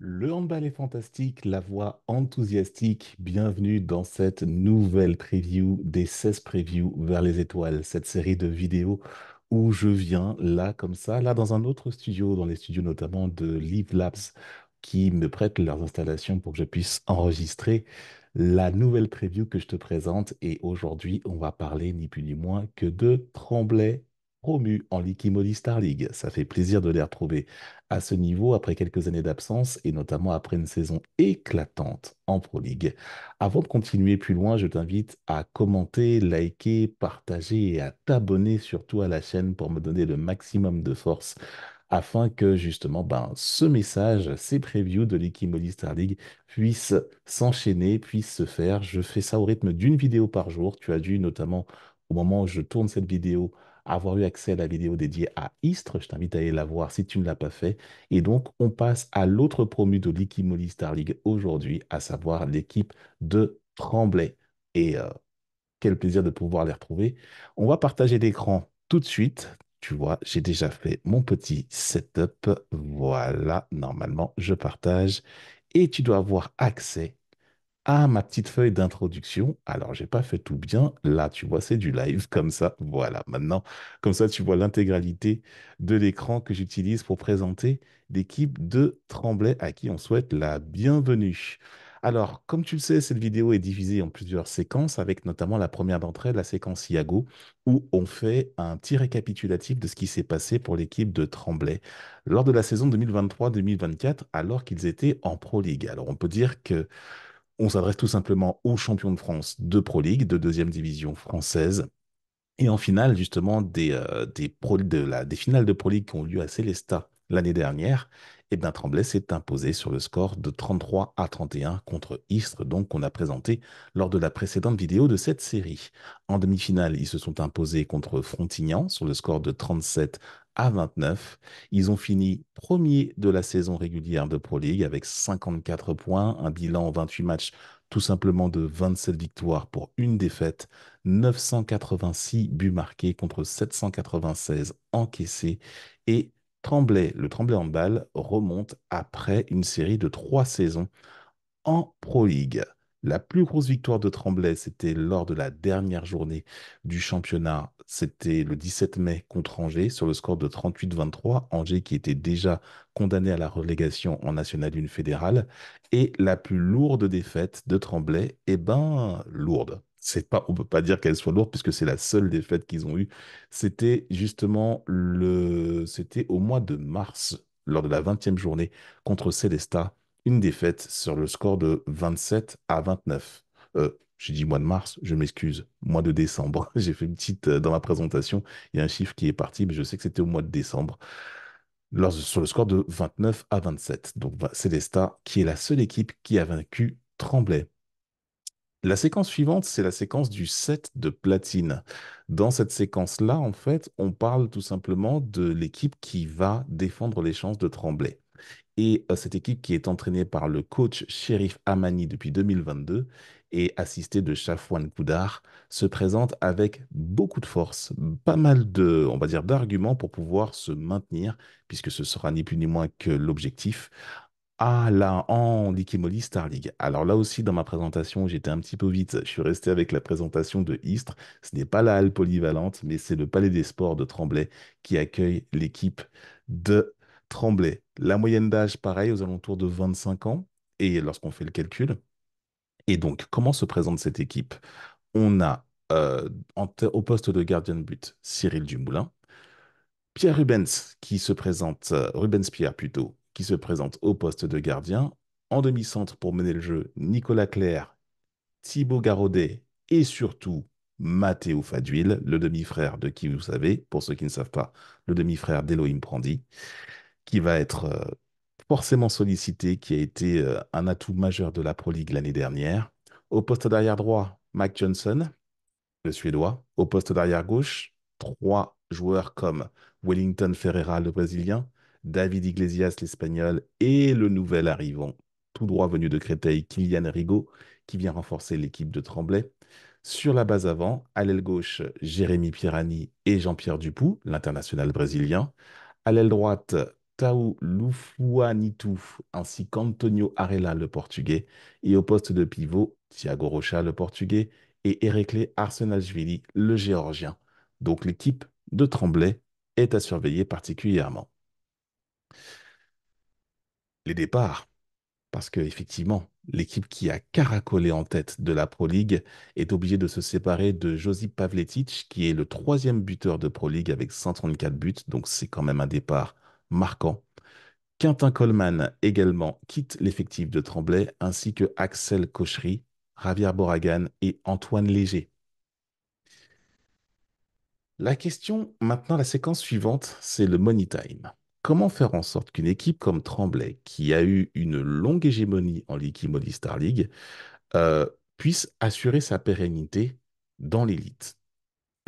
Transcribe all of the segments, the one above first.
Le handball est fantastique, la voix enthousiastique. Bienvenue dans cette nouvelle preview des 16 previews vers les étoiles, cette série de vidéos où je viens là comme ça, là dans un autre studio, dans les studios notamment de Live Labs, qui me prêtent leurs installations pour que je puisse enregistrer la nouvelle preview que je te présente. Et aujourd'hui, on va parler ni plus ni moins que de Tremblay promu en Liquimoli Star League. Ça fait plaisir de les retrouver à ce niveau après quelques années d'absence et notamment après une saison éclatante en Pro League. Avant de continuer plus loin, je t'invite à commenter, liker, partager et à t'abonner surtout à la chaîne pour me donner le maximum de force afin que justement ce message, ces previews de l'Ikimoli Star League puissent s'enchaîner, puissent se faire. Je fais ça au rythme d'une vidéo par jour. Tu as dû notamment, au moment où je tourne cette vidéo, avoir eu accès à la vidéo dédiée à Istres. Je t'invite à aller la voir si tu ne l'as pas fait. Et donc, on passe à l'autre promu de l'Ikimoli Star League aujourd'hui, à savoir l'équipe de Tremblay. Et quel plaisir de pouvoir les retrouver. On va partager l'écran tout de suite. Tu vois, j'ai déjà fait mon petit setup. Voilà, normalement, je partage. Et tu dois avoir accès à ma petite feuille d'introduction. Alors, j'ai pas fait tout bien. Là, tu vois, c'est du live comme ça. Voilà, maintenant, comme ça, tu vois l'intégralité de l'écran que j'utilise pour présenter l'équipe de Tremblay à qui on souhaite la bienvenue. Alors, comme tu le sais, cette vidéo est divisée en plusieurs séquences, avec notamment la première d'entre elles, la séquence Iago, où on fait un petit récapitulatif de ce qui s'est passé pour l'équipe de Tremblay lors de la saison 2023-2024, alors qu'ils étaient en Pro League. Alors, on peut dire que on s'adresse tout simplement aux champions de France de Pro League, de deuxième division française. Et en finale, justement, des finales de Pro League qui ont eu lieu à Célestat l'année dernière, et bien Tremblay s'est imposé sur le score de 33-31 contre Istres, donc qu'on a présenté lors de la précédente vidéo de cette série. En demi-finale, ils se sont imposés contre Frontignan sur le score de 37-29. Ils ont fini premier de la saison régulière de Pro League avec 54 points, un bilan en 28 matchs tout simplement de 27 victoires pour une défaite, 986 buts marqués contre 796 encaissés. Et le Tremblay Handball remonte après une série de 3 saisons en Pro League. La plus grosse victoire de Tremblay, c'était lors de la dernière journée du championnat. C'était le 17 mai contre Angers sur le score de 38-23. Angers qui était déjà condamné à la relégation en National 1 fédérale. Et la plus lourde défaite de Tremblay, eh ben, lourde. C'est pas, on peut pas dire qu'elle soit lourde puisque c'est la seule défaite qu'ils ont eue. C'était au mois de mars, lors de la 20e journée contre Célestat, une défaite sur le score de 27-29. J'ai dit mois de mars, je m'excuse, mois de décembre. J'ai fait une petite, dans ma présentation, il y a un chiffre qui est parti, mais je sais que c'était au mois de décembre, sur le score de 29-27. Donc, Célestat, qui est la seule équipe qui a vaincu Tremblay. La séquence suivante, c'est la séquence du set de platine. Dans cette séquence-là, en fait, on parle tout simplement de l'équipe qui va défendre les chances de Tremblay. Et cette équipe qui est entraînée par le coach Shérif Amani depuis 2022 et assistée de Chafouane Koudar se présente avec beaucoup de force, pas mal de, on va dire, d'arguments pour pouvoir se maintenir, puisque ce sera ni plus ni moins que l'objectif. Ah là, en Liquimoli Star League. Alors là aussi, dans ma présentation, j'étais un petit peu vite. Je suis resté avec la présentation de Istres. Ce n'est pas la halle polyvalente, mais c'est le Palais des Sports de Tremblay qui accueille l'équipe de Tremblay. La moyenne d'âge, pareil, aux alentours de 25 ans. Et lorsqu'on fait le calcul. Et donc, comment se présente cette équipe? On a au poste de gardien de but Cyril Dumoulin. Pierre Rubens qui se présente, Rubens Pierre plutôt, qui se présente au poste de gardien. En demi-centre pour mener le jeu, Nicolas Clerc, Thibaut Garaudet et surtout Mathéo Faduil, le demi-frère de qui vous savez, pour ceux qui ne savent pas, le demi-frère d'Elohim Prandi, qui va être forcément sollicité, qui a été un atout majeur de la Pro League l'année dernière. Au poste d'arrière droit, Mike Johnson, le Suédois. Au poste d'arrière gauche, trois joueurs comme Wellington Ferreira, le Brésilien, David Iglesias, l'Espagnol, et le nouvel arrivant, tout droit venu de Créteil, Kylian Rigaud, qui vient renforcer l'équipe de Tremblay. Sur la base avant, à l'aile gauche, Jérémy Pirani et Jean-Pierre Dupoux, l'international brésilien. À l'aile droite, Tau Lufuanitu ainsi qu'Antonio Arella, le portugais. Et au poste de pivot, Thiago Rocha, le portugais, et Erekle Arsenalshvili, le géorgien. Donc l'équipe de Tremblay est à surveiller particulièrement. Les départs. Parce que effectivement, l'équipe qui a caracolé en tête de la Pro League est obligée de se séparer de Josip Pavletic, qui est le troisième buteur de Pro League avec 134 buts, donc c'est quand même un départ marquant. Quentin Coleman également quitte l'effectif de Tremblay, ainsi que Axel Cochery, Javier Boragan et Antoine Léger. La question, maintenant, la séquence suivante, c'est le money time. Comment faire en sorte qu'une équipe comme Tremblay, qui a eu une longue hégémonie en Ligue Moly Star League, euh, puisse assurer sa pérennité dans l'élite?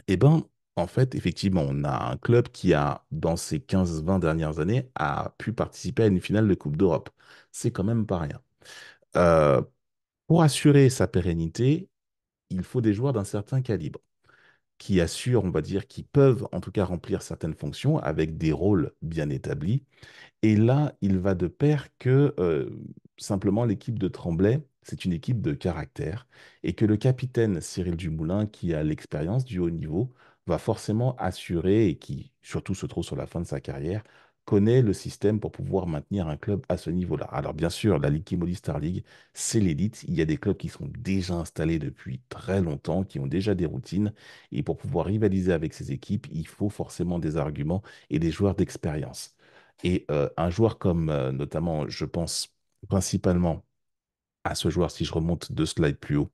Eh bien, en fait, effectivement, on a un club qui a, dans ces 15-20 dernières années, a pu participer à une finale de Coupe d'Europe. C'est quand même pas rien. Euh, pour assurer sa pérennité, il faut des joueurs d'un certain calibre qui assurent, on va dire, qui peuvent en tout cas remplir certaines fonctions avec des rôles bien établis. Et là, il va de pair que simplement l'équipe de Tremblay, c'est une équipe de caractère et que le capitaine Cyril Dumoulin, qui a l'expérience du haut niveau, va forcément assurer et qui surtout se trouve sur la fin de sa carrière, connaît le système pour pouvoir maintenir un club à ce niveau-là. Alors bien sûr, la Ligue Kimoli Star League, c'est l'élite. Il y a des clubs qui sont déjà installés depuis très longtemps, qui ont déjà des routines. Et pour pouvoir rivaliser avec ces équipes, il faut forcément des arguments et des joueurs d'expérience. Et un joueur comme, notamment, je pense principalement à ce joueur, si je remonte deux slides plus haut,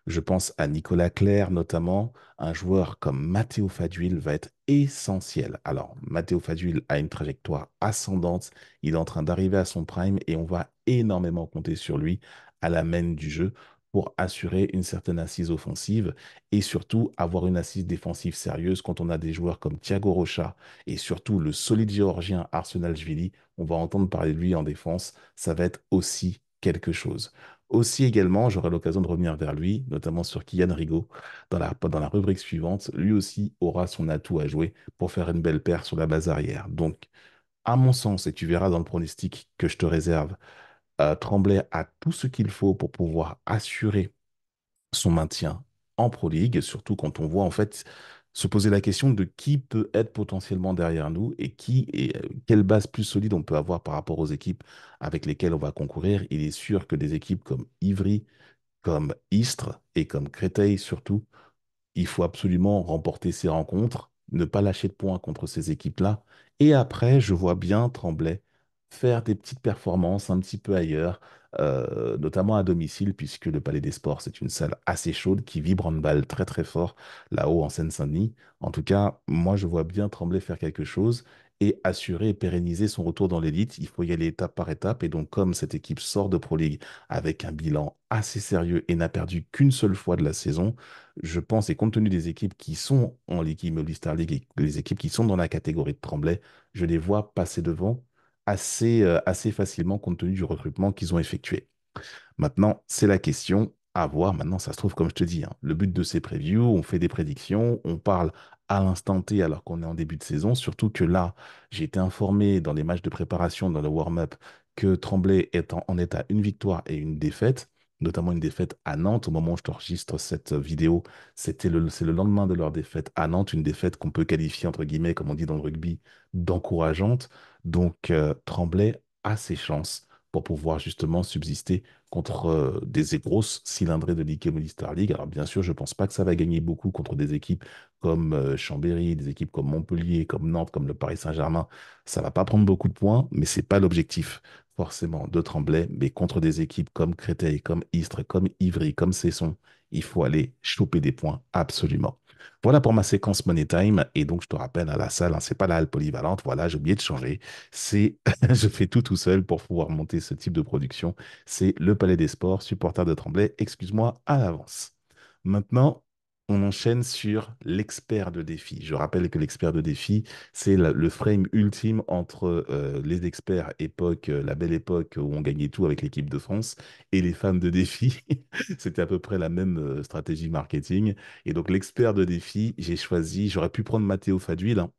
je pense à Nicolas Clerc notamment. Un joueur comme Matteo Fadjuil va être essentiel. Alors, Matteo Fadjuil a une trajectoire ascendante. Il est en train d'arriver à son prime et on va énormément compter sur lui à la main du jeu pour assurer une certaine assise offensive et surtout avoir une assise défensive sérieuse quand on a des joueurs comme Thiago Rocha et surtout le solide géorgien Arsenalshvili. On va entendre parler de lui en défense. Ça va être aussi quelque chose. Aussi également, j'aurai l'occasion de revenir vers lui, notamment sur Kian Rigaud, dans la rubrique suivante. Lui aussi aura son atout à jouer pour faire une belle paire sur la base arrière. Donc, à mon sens, et tu verras dans le pronostic que je te réserve, Tremblay a tout ce qu'il faut pour pouvoir assurer son maintien en Pro League, surtout quand on voit en fait se poser la question de qui peut être potentiellement derrière nous et quelle base plus solide on peut avoir par rapport aux équipes avec lesquelles on va concourir. Il est sûr que des équipes comme Ivry, comme Istres et comme Créteil surtout, il faut absolument remporter ces rencontres, ne pas lâcher de points contre ces équipes-là. Et après, je vois bien Tremblay faire des petites performances un petit peu ailleurs, notamment à domicile, puisque le Palais des Sports, c'est une salle assez chaude qui vibre en balle très très fort là-haut en Seine-Saint-Denis. En tout cas, moi, je vois bien Tremblay faire quelque chose et assurer et pérenniser son retour dans l'élite. Il faut y aller étape par étape. Et donc, comme cette équipe sort de Pro League avec un bilan assez sérieux et n'a perdu qu'une seule fois de la saison, je pense, et compte tenu des équipes qui sont en Ligue Immobilier Star League et les équipes qui sont dans la catégorie de Tremblay, je les vois passer devant assez facilement compte tenu du recrutement qu'ils ont effectué. Maintenant, c'est la question à voir. Maintenant, ça se trouve, comme je te dis, hein, le but de ces previews, on fait des prédictions, on parle à l'instant T alors qu'on est en début de saison. Surtout que là, j'ai été informé dans les matchs de préparation, dans le warm-up, que Tremblay en est à une victoire et une défaite, notamment une défaite à Nantes. Au moment où je t'enregistre cette vidéo, c'est le lendemain de leur défaite à Nantes, une défaite qu'on peut qualifier, entre guillemets, comme on dit dans le rugby, d'encourageante. Donc, Tremblay a ses chances pour pouvoir justement subsister contre des grosses cylindrées de Ligue Emily Star League. Alors bien sûr, je ne pense pas que ça va gagner beaucoup contre des équipes comme Chambéry, des équipes comme Montpellier, comme Nantes, comme le Paris Saint-Germain. Ça va pas prendre beaucoup de points, mais c'est pas l'objectif forcément de Tremblay. Mais contre des équipes comme Créteil, comme Istres, comme Ivry, comme Cesson, il faut aller choper des points absolument. Voilà pour ma séquence Money Time. Et donc, je te rappelle à la salle, hein, c'est pas la halle polyvalente. Voilà, j'ai oublié de changer. C'est, je fais tout seul pour pouvoir monter ce type de production. C'est le Palais des Sports, supporter de Tremblay. Excuse-moi à l'avance. Maintenant, on enchaîne sur l'expert de défi. Je rappelle que l'expert de défi, c'est le frame ultime entre les experts époque, la belle époque où on gagnait tout avec l'équipe de France, et les femmes de défi. C'était à peu près la même stratégie marketing. Et donc, l'expert de défi, j'ai choisi, j'aurais pu prendre Matteo Fadui, là,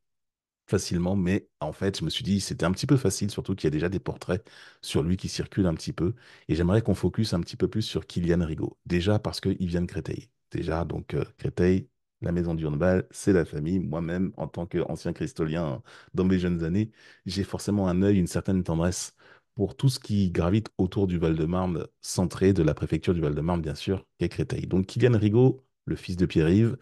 facilement, mais en fait, je me suis dit, c'était un petit peu facile, surtout qu'il y a déjà des portraits sur lui qui circulent un petit peu, et j'aimerais qu'on focus un petit peu plus sur Kylian Rigaud. Déjà parce qu'il vient de Créteil. Déjà, donc Créteil, la maison du handball, c'est la famille. Moi-même, en tant qu'ancien cristolien dans mes jeunes années, j'ai forcément un œil, une certaine tendresse pour tout ce qui gravite autour du Val-de-Marne, centré de la préfecture du Val-de-Marne, bien sûr, qu'est Créteil. Donc Kylian Rigaud, le fils de Pierre-Yves,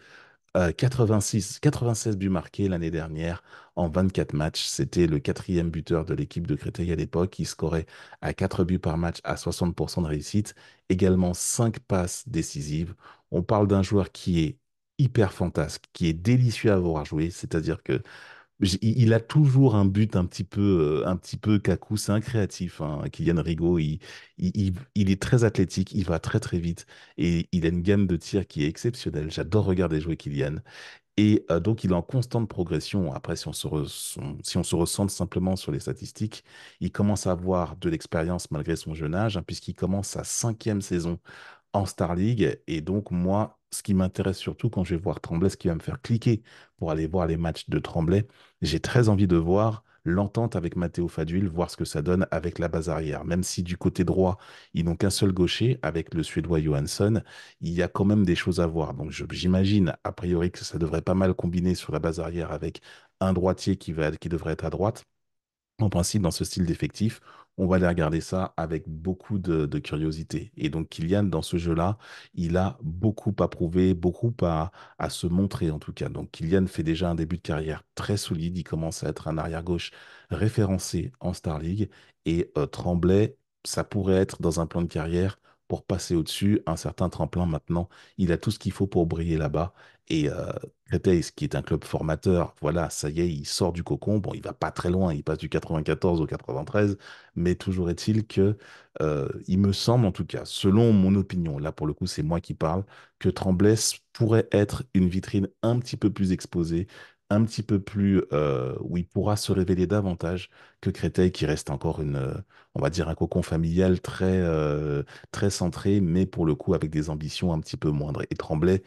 96 buts marqués l'année dernière en 24 matchs. C'était le quatrième buteur de l'équipe de Créteil à l'époque. Il scorait à 4 buts par match à 60% de réussite. Également 5 passes décisives. On parle d'un joueur qui est hyper fantasque, qui est délicieux à voir jouer. C'est-à-dire que il a toujours un but un petit peu cacou. C'est un créatif, hein. Kylian Rigaud, il est très athlétique, il va très très vite et il a une gamme de tir qui est exceptionnelle. J'adore regarder jouer Kylian. Et donc, il est en constante progression. Après, si on se recentre simplement sur les statistiques, il commence à avoir de l'expérience malgré son jeune âge, hein, puisqu'il commence sa cinquième saison en Star League. Et donc, moi, ce qui m'intéresse surtout quand je vais voir Tremblay, ce qui va me faire cliquer pour aller voir les matchs de Tremblay, j'ai très envie de voir l'entente avec Matteo Fadul, voir ce que ça donne avec la base arrière. Même si du côté droit, ils n'ont qu'un seul gaucher avec le Suédois Johansson, il y a quand même des choses à voir. Donc, j'imagine, a priori, que ça devrait pas mal combiner sur la base arrière avec un droitier qui devrait être à droite. En principe, dans ce style d'effectif, on va aller regarder ça avec beaucoup de curiosité. Et donc, Kylian, dans ce jeu-là, il a beaucoup à prouver, à se montrer en tout cas. Donc, Kylian fait déjà un début de carrière très solide. Il commence à être un arrière-gauche référencé en Star League. Et Tremblay, ça pourrait être dans un plan de carrière pour passer au-dessus, un certain tremplin maintenant. Il a tout ce qu'il faut pour briller là-bas. Et Créteil, qui est un club formateur, voilà, ça y est, il sort du cocon. Bon, il va pas très loin, il passe du 94 au 93, mais toujours est-il que, il me semble en tout cas, selon mon opinion, là pour le coup c'est moi qui parle, que Tremblay pourrait être une vitrine un petit peu plus exposée, un petit peu plus, où il pourra se révéler davantage que Créteil, qui reste encore on va dire un cocon familial très centré, mais pour le coup avec des ambitions un petit peu moindres. Et Tremblay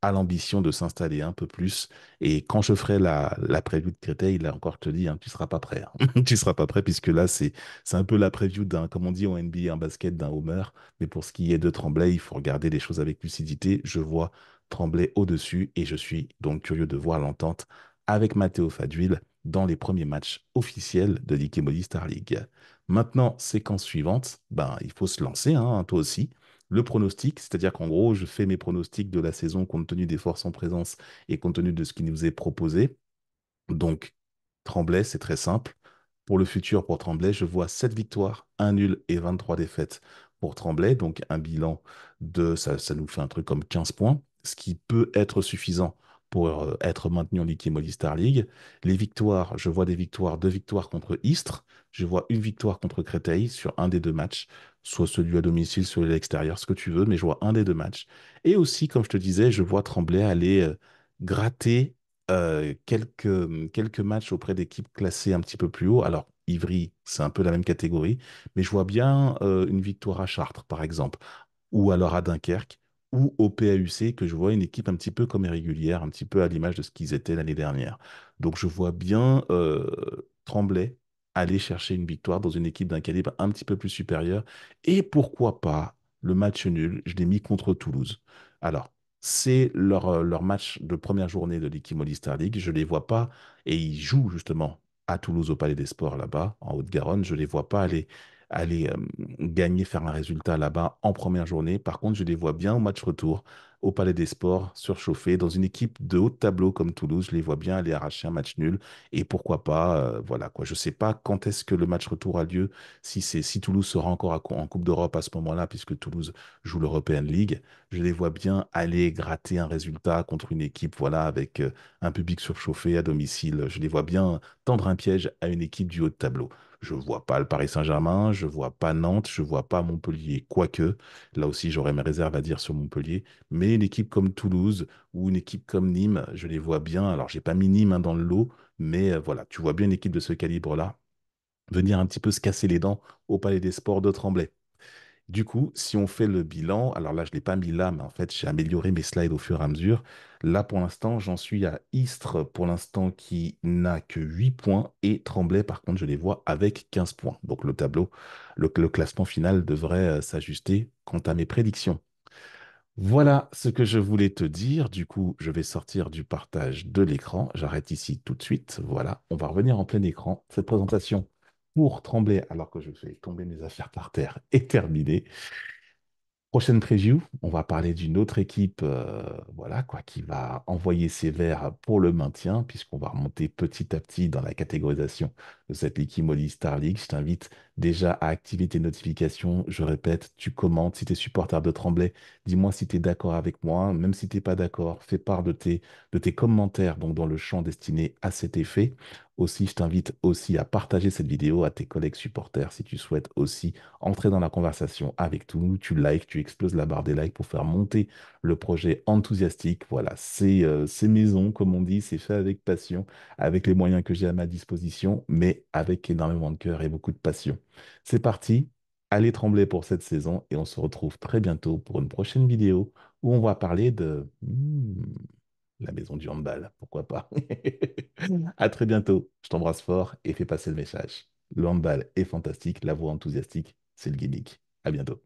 a l'ambition de s'installer un peu plus. Et quand je ferai la preview de Créteil, là encore, je te dis, hein, tu seras pas prêt, hein. Tu seras pas prêt puisque là, c'est un peu la preview d'un, comme on dit en NBA, un basket d'un homer. Mais pour ce qui est de Tremblay, il faut regarder les choses avec lucidité. Je vois Tremblay au-dessus et je suis donc curieux de voir l'entente avec Matteo Fadjuil dans les premiers matchs officiels de l'Ikemoli Star League. Maintenant, séquence suivante, ben, il faut se lancer, hein, toi aussi. Le pronostic, c'est-à-dire qu'en gros, je fais mes pronostics de la saison compte tenu des forces en présence et compte tenu de ce qui nous est proposé. Donc, Tremblay, c'est très simple. Pour le futur, pour Tremblay, je vois 7 victoires, un nul et 23 défaites pour Tremblay. Donc, un bilan ça nous fait un truc comme 15 points, ce qui peut être suffisant pour être maintenu en Ligue Molly Star League. Les victoires, je vois des victoires, 2 victoires contre Istres. Je vois une victoire contre Créteil sur un des deux matchs, soit celui à domicile, soit à l'extérieur, ce que tu veux, mais je vois un des deux matchs. Et aussi, comme je te disais, je vois Tremblay aller gratter quelques matchs auprès d'équipes classées un petit peu plus haut. Alors, Ivry, c'est un peu la même catégorie, mais je vois bien une victoire à Chartres, par exemple, ou alors à Dunkerque, ou au PAUC, que je vois une équipe un petit peu comme irrégulière, un petit peu à l'image de ce qu'ils étaient l'année dernière. Donc, je vois bien Tremblay aller chercher une victoire dans une équipe d'un calibre un petit peu plus supérieur. Et pourquoi pas le match nul, je l'ai mis contre Toulouse. Alors, c'est leur match de première journée de l'Ikimoli Star League. Je ne les vois pas, et ils jouent justement à Toulouse au Palais des Sports là-bas, en Haute-Garonne. Je ne les vois pas aller gagner, faire un résultat là-bas en première journée. Par contre, je les vois bien au match retour, au Palais des Sports, surchauffés, dans une équipe de haut de tableau comme Toulouse. Je les vois bien aller arracher un match nul. Et pourquoi pas, voilà quoi. Je ne sais pas quand est-ce que le match retour a lieu, si Toulouse sera encore en Coupe d'Europe à ce moment-là, puisque Toulouse joue l'European League. Je les vois bien aller gratter un résultat contre une équipe, voilà, avec un public surchauffé à domicile. Je les vois bien tendre un piège à une équipe du haut de tableau. Je vois pas le Paris Saint-Germain, je vois pas Nantes, je vois pas Montpellier, quoique, là aussi j'aurais mes réserves à dire sur Montpellier, mais une équipe comme Toulouse ou une équipe comme Nîmes, je les vois bien. Alors j'ai pas mis Nîmes hein, dans le lot, mais voilà, tu vois bien une équipe de ce calibre-là venir un petit peu se casser les dents au Palais des Sports de Tremblay. Du coup, si on fait le bilan, alors là, je ne l'ai pas mis là, mais en fait, j'ai amélioré mes slides au fur et à mesure. Là, pour l'instant, j'en suis à Istres, pour l'instant, qui n'a que 8 points, et Tremblay, par contre, je les vois avec 15 points. Donc, le tableau, le classement final devrait s'ajuster quant à mes prédictions. Voilà ce que je voulais te dire. Du coup, je vais sortir du partage de l'écran. J'arrête ici tout de suite. Voilà, on va revenir en plein écran. Cette présentation pour Tremblay, alors que je fais tomber mes affaires par terre, est terminée. Prochaine preview, on va parler d'une autre équipe, voilà quoi, qui va envoyer ses verts pour le maintien, puisqu'on va remonter petit à petit dans la catégorisation de cette Liqui Moly Star League. Je t'invite déjà à activer tes notifications. Je répète, tu commentes. Si tu es supporter de Tremblay, dis-moi si tu es d'accord avec moi. Même si tu n'es pas d'accord, fais part de tes commentaires donc dans le champ destiné à cet effet. Aussi, je t'invite aussi à partager cette vidéo à tes collègues supporters si tu souhaites aussi entrer dans la conversation avec nous. Tu likes, tu exploses la barre des likes pour faire monter le projet enthousiastique. Voilà, c'est maison, comme on dit, c'est fait avec passion, avec les moyens que j'ai à ma disposition, mais avec énormément de cœur et beaucoup de passion. C'est parti, allez trembler pour cette saison et on se retrouve très bientôt pour une prochaine vidéo où on va parler de la maison du handball, pourquoi pas. À très bientôt, je t'embrasse fort et fais passer le message. Le handball est fantastique, la voix enthousiastique, c'est le gimmick. À bientôt.